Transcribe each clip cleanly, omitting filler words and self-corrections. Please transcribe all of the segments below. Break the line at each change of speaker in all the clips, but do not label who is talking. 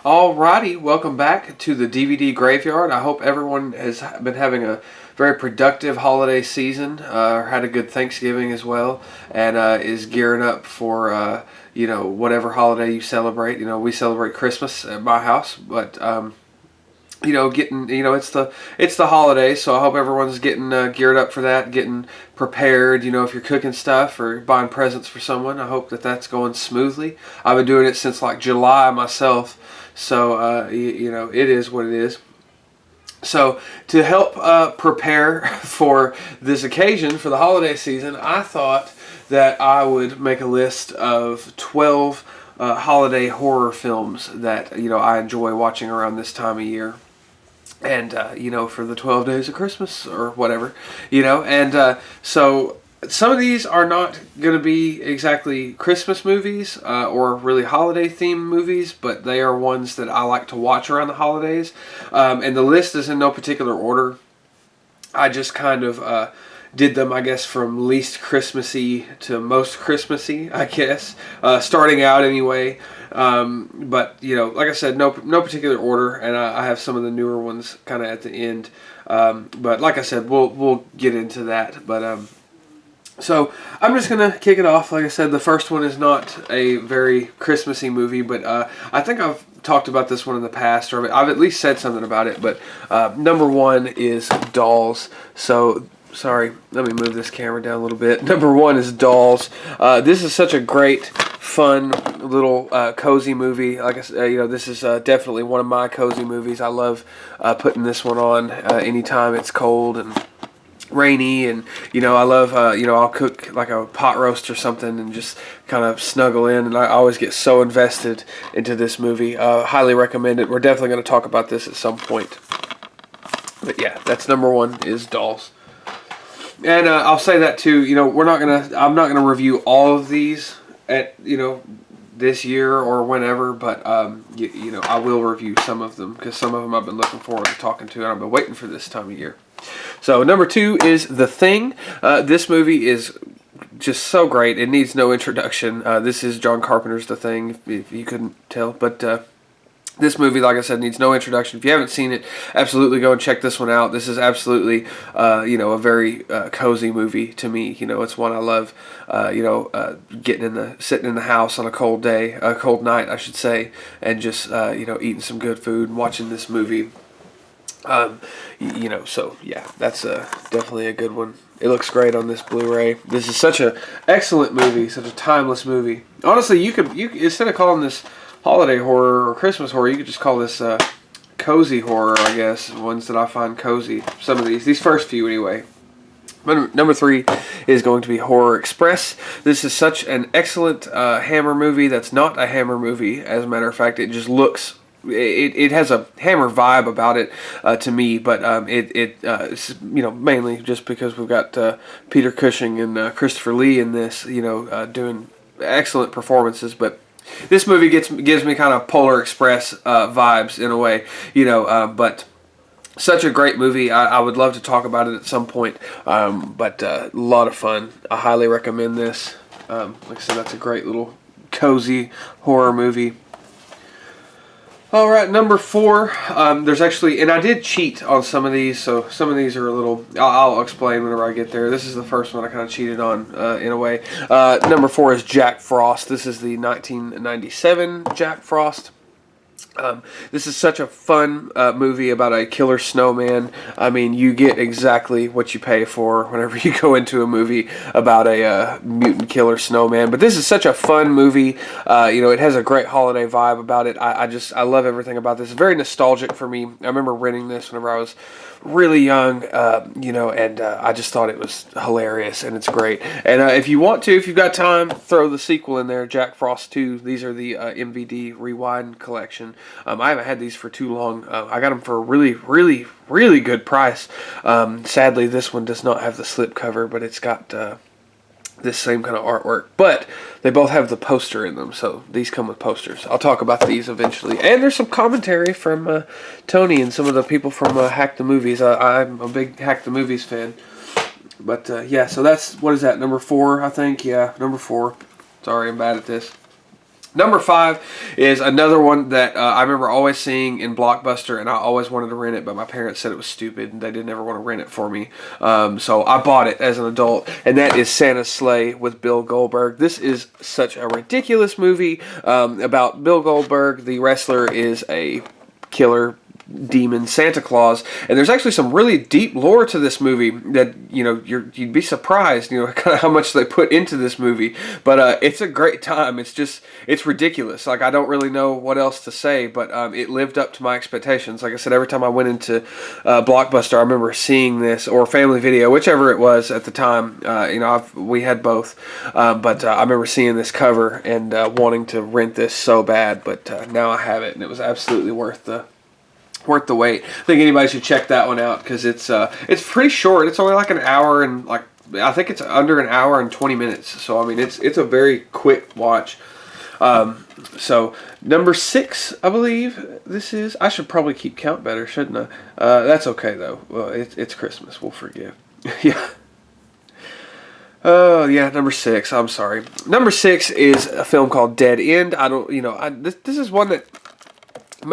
Alrighty, welcome back to the DVD Graveyard. I hope everyone has been having a very productive holiday season, had a good Thanksgiving as well, and is gearing up for whatever holiday you celebrate. We celebrate Christmas at my house, but it's the holidays, so I hope everyone's getting geared up for that, getting prepared. If you're cooking stuff or buying presents for someone, I hope that that's going smoothly. I've been doing it since like July myself, so it is what it is. So to help prepare for this occasion, for the holiday season, I thought that I would make a list of 12 holiday horror films that I enjoy watching around this time of year. And for the 12 days of Christmas or whatever, so some of these are not going to be exactly Christmas movies or really holiday themed movies, but they are ones that I like to watch around the holidays. And the list is in no particular order. I just kind of did them, I guess, from least Christmassy to most Christmassy, I guess, starting out anyway. But like I said, no particular order, and I have some of the newer ones kind of at the end. But like I said, we'll get into that. But so I'm just gonna kick it off. Like I said, the first one is not a very Christmassy movie, but I think I've talked about this one in the past, or I've at least said something about it. But number one is Dolls. So. Sorry, let me move this camera down a little bit. Number one is Dolls. This is such a great, fun, little cozy movie. Like I said, this is definitely one of my cozy movies. I love putting this one on anytime it's cold and rainy, and I love I'll cook like a pot roast or something and just kind of snuggle in, and I always get so invested into this movie. Highly recommend it. We're definitely going to talk about this at some point. But yeah, that's number one is Dolls. And I'll say that too. I'm not gonna review all of these at this year or whenever, but I will review some of them because some of them I've been looking forward to talking to, and I've been waiting for this time of year. So number two is The Thing. This movie is just so great. It needs no introduction. This is John Carpenter's The Thing, if you couldn't tell, but. This movie, like I said, needs no introduction. If you haven't seen it, absolutely go and check this one out. This is absolutely, a very cozy movie to me. It's one I love. Sitting in the house on a cold day, a cold night, I should say, and just eating some good food and watching this movie. So yeah, that's definitely a good one. It looks great on this Blu-ray. This is such an excellent movie, such a timeless movie. Honestly, you instead of calling this holiday horror or Christmas horror, you could just call this cozy horror, I guess. Ones that I find cozy. Some of these first few anyway. Number three is going to be Horror Express. This is such an excellent Hammer movie that's not a Hammer movie. As a matter of fact, it just looks... It has a Hammer vibe about it to me, but mainly just because we've got Peter Cushing and Christopher Lee in this, doing excellent performances, but this movie gives me kind of Polar Express vibes in a way, but such a great movie. I would love to talk about it at some point, but a lot of fun. I highly recommend this. Like I said, that's a great little cozy horror movie. All right, number four. There's actually, and I did cheat on some of these, so some of these are a little. I'll explain whenever I get there. This is the first one I kind of cheated on in a way. Number four is Jack Frost. This is the 1997 Jack Frost. This is such a fun movie about a killer snowman. I mean, you get exactly what you pay for whenever you go into a movie about a mutant killer snowman. But this is such a fun movie. It has a great holiday vibe about it. I love everything about this. It's very nostalgic for me. I remember renting this whenever I was really young, and I just thought it was hilarious, and it's great. And if you've got time, throw the sequel in there, Jack Frost 2. These are the MVD Rewind collection. I haven't had these for too long. I got them for a really, really, really good price. Sadly, this one does not have the slipcover, but it's got this same kind of artwork, but they both have the poster in them, so these come with posters. I'll talk about these eventually, and there's some commentary from Tony and some of the people from Hack the Movies. I'm a big Hack the Movies fan, but yeah, so that's, what is that, number four, I think? Yeah, number four. Sorry, I'm bad at this. Number 5 is another one that I remember always seeing in Blockbuster, and I always wanted to rent it, but my parents said it was stupid, and they didn't ever want to rent it for me. So I bought it as an adult, and that is Santa's Sleigh with Bill Goldberg. This is such a ridiculous movie about Bill Goldberg. The wrestler is a killer demon Santa Claus, and there's actually some really deep lore to this movie that you'd be surprised kind of how much they put into this movie. But it's a great time. It's ridiculous. Like, I don't really know what else to say, but it lived up to my expectations. Like I said, every time I went into Blockbuster, I remember seeing this, or Family Video, whichever it was at the time. We had both, but I remember seeing this cover and wanting to rent this so bad. But now I have it, and it was absolutely worth the wait. I think anybody should check that one out because it's pretty short. It's only like an hour, and I think it's under an hour and 20 minutes. So I mean, it's a very quick watch. So number 6, I believe this is. I should probably keep count better, shouldn't I? That's okay though. Well, it's Christmas. We'll forgive. Yeah. Oh yeah, number 6. I'm sorry. Number 6 is a film called Dead End. This is one that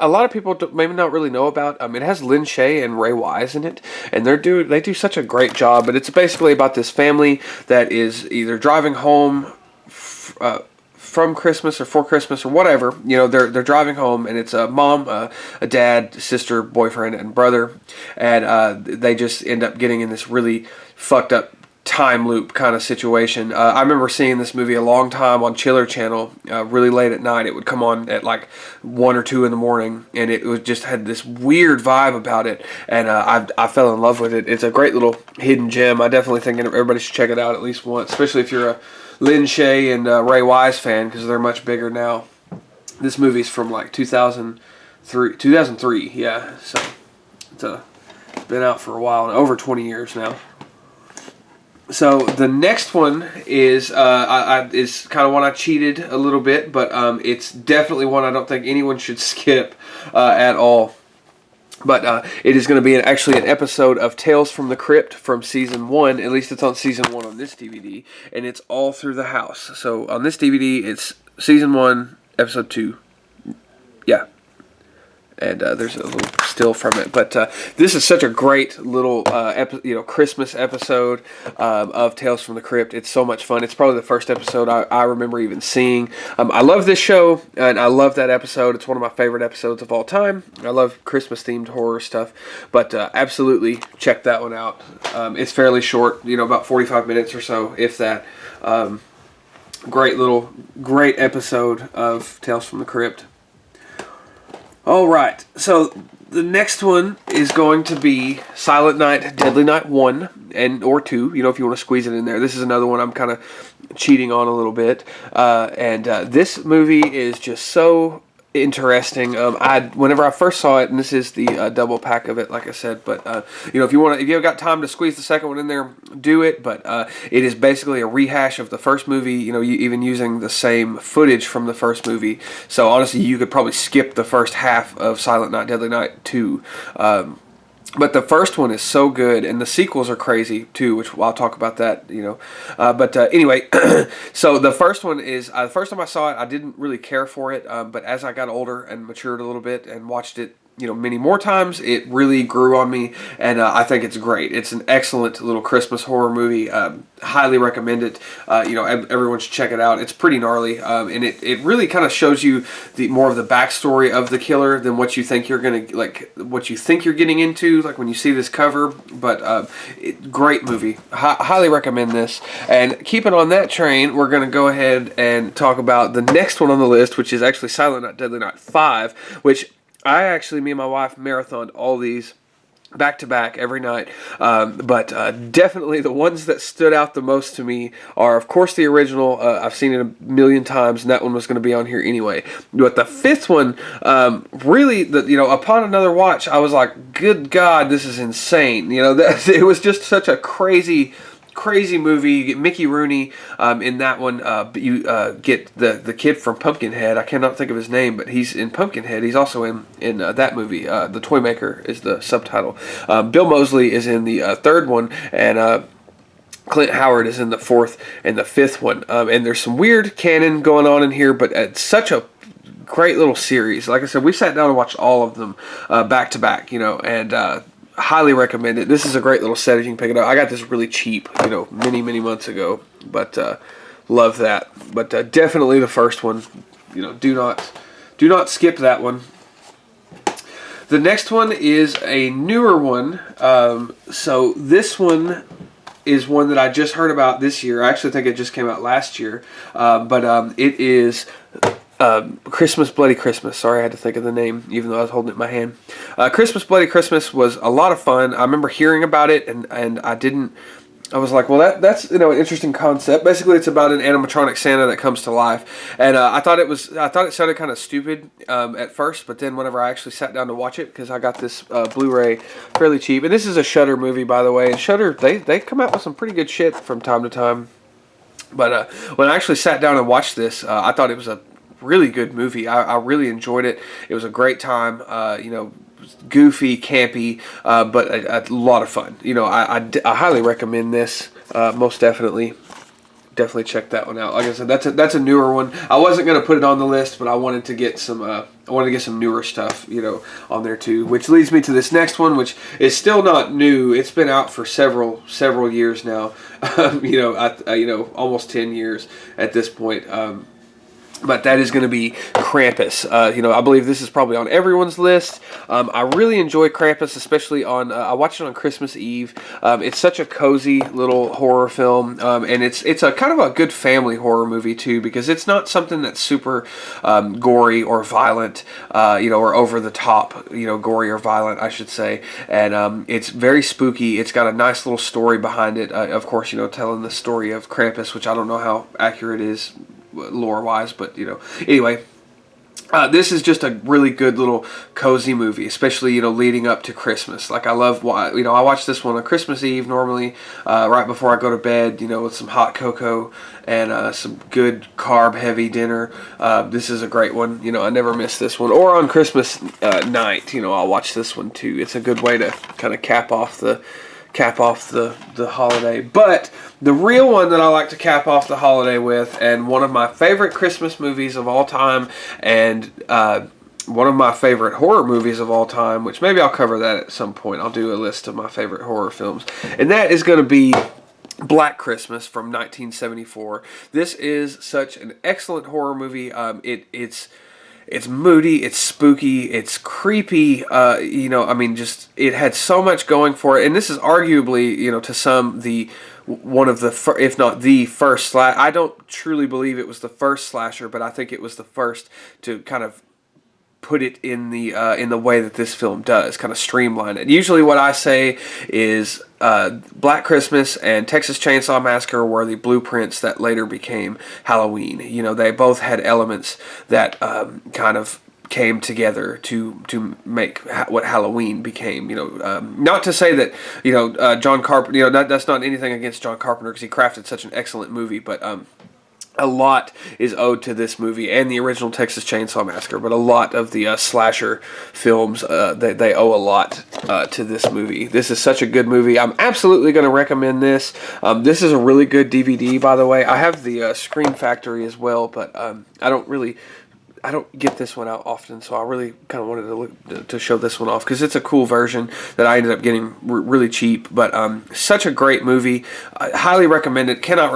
a lot of people maybe not really know about. It has Lin Shaye and Ray Wise in it, and they do such a great job. But it's basically about this family that is either driving home from Christmas or for Christmas or whatever. They're driving home, and it's a mom, a dad, sister, boyfriend, and brother, and they just end up getting in this really fucked up time loop kind of situation. I remember seeing this movie a long time on Chiller Channel, really late at night. It would come on at like 1 or 2 in the morning, and it was just had this weird vibe about it, and I fell in love with it. It's a great little hidden gem. I definitely think everybody should check it out at least once, especially if you're a Lin Shaye and Ray Wise fan, because they're much bigger now. This movie's from like 2003, yeah, so it's been out for a while, over 20 years now. So the next one is is kind of one I cheated a little bit, but it's definitely one I don't think anyone should skip at all. But it is going to be actually an episode of Tales from the Crypt from season 1. At least it's on season 1 on this DVD, and it's all through the house. So on this DVD, it's season 1, episode 2. Yeah. And there's a little still from it, but this is such a great little Christmas episode of Tales from the Crypt. It's so much fun. It's probably the first episode I remember even seeing. I love this show, and I love that episode. It's one of my favorite episodes of all time. I love Christmas themed horror stuff, but absolutely check that one out. It's fairly short, about 45 minutes or so, if that. Great episode of Tales from the Crypt. All right, so the next one is going to be Silent Night, Deadly Night 1 or 2, if you want to squeeze it in there. This is another one I'm kind of cheating on a little bit. And this movie is just so interesting. Whenever I first saw it, and this is the double pack of it, like I said, but if you've got time to squeeze the second one in there, do it. But it is basically a rehash of the first movie, even using the same footage from the first movie. So honestly, you could probably skip the first half of Silent Night, Deadly Night 2. But the first one is so good, and the sequels are crazy too, which I'll talk about that, But anyway, so the first one is, the first time I saw it, I didn't really care for it, but as I got older and matured a little bit and watched it, many more times, it really grew on me, and I think it's great. It's an excellent little Christmas horror movie. Highly recommend it. Everyone should check it out. It's pretty gnarly, and it really kind of shows you more of the backstory of the killer than what you think you're getting into, like when you see this cover. But great movie. Highly recommend this. And keeping on that train, we're going to go ahead and talk about the next one on the list, which is actually Silent Night, Deadly Night 5, which me and my wife marathoned all these back to back every night, but definitely the ones that stood out the most to me are, of course, the original. I've seen it a million times, and that one was going to be on here anyway. But the fifth one, really, upon another watch, I was like, "Good God, this is insane!" It was just such a crazy movie. You get Mickey Rooney in that one. You get the kid from Pumpkinhead. I cannot think of his name, but he's in Pumpkinhead. He's also in that movie. The Toymaker is the subtitle. Bill Moseley is in the third one, and Clint Howard is in the fourth and the fifth one. And there's some weird canon going on in here, but it's such a great little series. Like I said, we sat down and watched all of them back to back, and highly recommend it. This is a great little set if you can pick it up. I got this really cheap, many, many months ago, but love that. But definitely the first one, do not skip that one. The next one is a newer one. So this one is one that I just heard about this year. I actually think it just came out last year. But it is Christmas Bloody Christmas. Sorry, I had to think of the name, even though I was holding it in my hand. Christmas Bloody Christmas was a lot of fun. I remember hearing about it, and I was like, well, that's an interesting concept. Basically, it's about an animatronic Santa that comes to life, and I thought it sounded kind of stupid at first, but then whenever I actually sat down to watch it, because I got this Blu-ray fairly cheap, and this is a Shudder movie, by the way, and Shudder they come out with some pretty good shit from time to time. But when I actually sat down and watched this, I thought it was a really good movie. I really enjoyed it. It was a great time. Goofy, campy, but a lot of fun. I highly recommend this. Most definitely check that one out. Like I said, that's a newer one. I wasn't gonna put it on the list, but I wanted to get some newer stuff, on there too. Which leads me to this next one, which is still not new. It's been out for several years now. Almost 10 years at this point. But that is going to be Krampus. I believe this is probably on everyone's list. I really enjoy Krampus, especially I watched it on Christmas Eve. It's such a cozy little horror film, and it's a kind of a good family horror movie too, because it's not something that's super gory or violent, or over the top, gory or violent, I should say. And it's very spooky. It's got a nice little story behind it. Of course, telling the story of Krampus, which I don't know how accurate it is lore-wise, but anyway, this is just a really good little cozy movie, especially leading up to Christmas. Like I watch this one on Christmas Eve normally, right before I go to bed, with some hot cocoa and some good carb-heavy dinner. This is a great one. I never miss this one. Or on Christmas night, I'll watch this one too. It's a good way to kind of cap off the holiday. But the real one that I like to cap off the holiday with, and one of my favorite Christmas movies of all time, and one of my favorite horror movies of all time, which maybe I'll cover that at some point. I'll do a list of my favorite horror films, and that is going to be Black Christmas from 1974. This is such an excellent horror movie. It's moody, it's spooky, it's creepy, it had so much going for it, and this is arguably, to some, one of the, if not the first I don't truly believe it was the first slasher, but I think it was the first to kind of put it in the way that this film does, kind of streamline it. Usually what I say is Black Christmas and Texas Chainsaw Massacre were the blueprints that later became Halloween. They both had elements that kind of came together to make what Halloween became. Not to say that John Carpenter. That's not anything against John Carpenter, because he crafted such an excellent movie, but a lot is owed to this movie and the original Texas Chainsaw Massacre, but a lot of the slasher films, they owe a lot to this movie. This is such a good movie. I'm absolutely going to recommend this. This is a really good DVD, by the way. I have the Scream Factory as well, but I don't get this one out often, so I really kind of wanted to show this one off, because it's a cool version that I ended up getting really cheap. But such a great movie. I highly recommend it. Cannot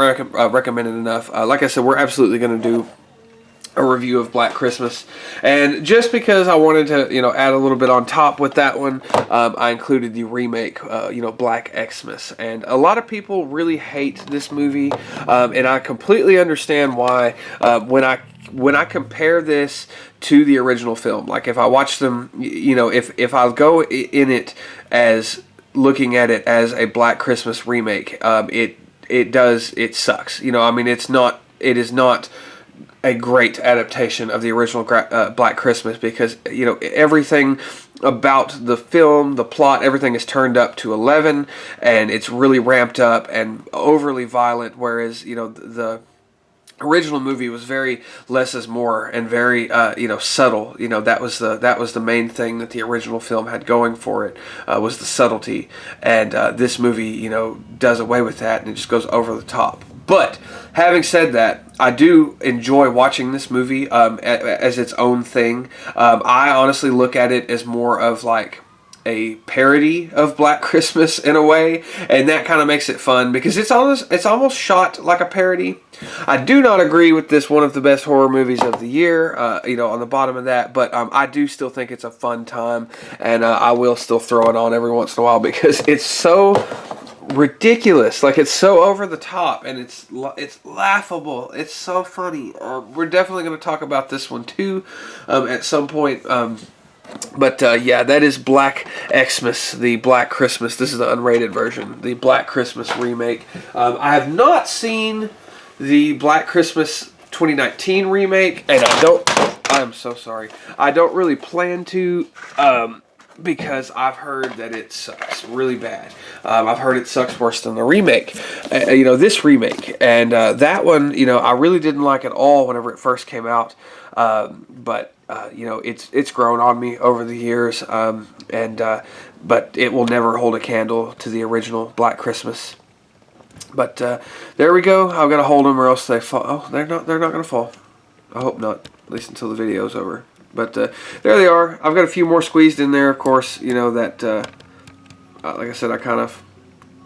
recommend it enough. Like I said, we're absolutely going to do a review of Black Christmas, and just because I wanted to add a little bit on top with that one, I included the remake, Black Xmas. And a lot of people really hate this movie, and I completely understand why. When I compare this to the original film, like if I watch them, if I go in it as looking at it as a Black Christmas remake, it sucks. It is not a great adaptation of the original Black Christmas, because everything about the film, the plot, everything is turned up to 11, and it's really ramped up and overly violent, whereas original movie was very less is more and very subtle. That was the main thing that the original film had going for it, was the subtlety, and this movie does away with that, and it just goes over the top. But having said that, I do enjoy watching this movie as its own thing. I honestly look at it as more of like a parody of Black Christmas in a way, and that kind of makes it fun because it's almost shot like a parody. I do not agree with this one of the best horror movies of the year, on the bottom of that, but I do still think it's a fun time, and I will still throw it on every once in a while because it's so ridiculous. Like, it's so over the top, and it's laughable. It's so funny. We're definitely going to talk about this one too at some point. But yeah, that is Black Xmas, the Black Christmas. This is the unrated version, the Black Christmas remake. I have not seen the Black Christmas 2019 remake, and I'm so sorry. I don't really plan to, because I've heard that it sucks really bad. I've heard it sucks worse than the remake, this remake. And that one, I really didn't like at all whenever it first came out. But it's grown on me over the years, but it will never hold a candle to the original Black Christmas. But there we go. I've got to hold them, or else they fall. Oh, they're not going to fall. I hope not, at least until the video's over. But there they are. I've got a few more squeezed in there, of course. That like I said, I kind of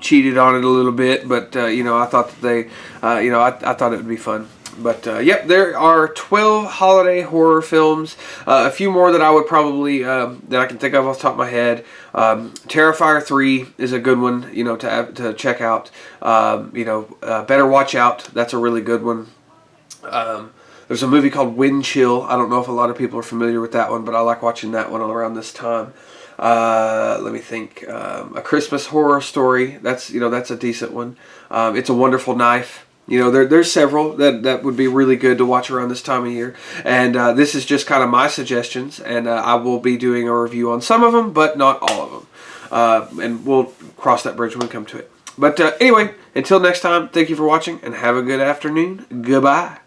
cheated on it a little bit, but I thought that they, I thought it would be fun. But yep, there are 12 holiday horror films. A few more that I would probably that I can think of off the top of my head. Terrifier 3 is a good one, to check out. Better Watch Out. That's a really good one. There's a movie called Wind Chill. I don't know if a lot of people are familiar with that one, but I like watching that one around this time. Let me think. A Christmas Horror Story. That's a decent one. It's a Wonderful Knife. There's several that would be really good to watch around this time of year. And this is just kind of my suggestions, and I will be doing a review on some of them, but not all of them. And we'll cross that bridge when we come to it. But anyway, until next time, thank you for watching, and have a good afternoon. Goodbye.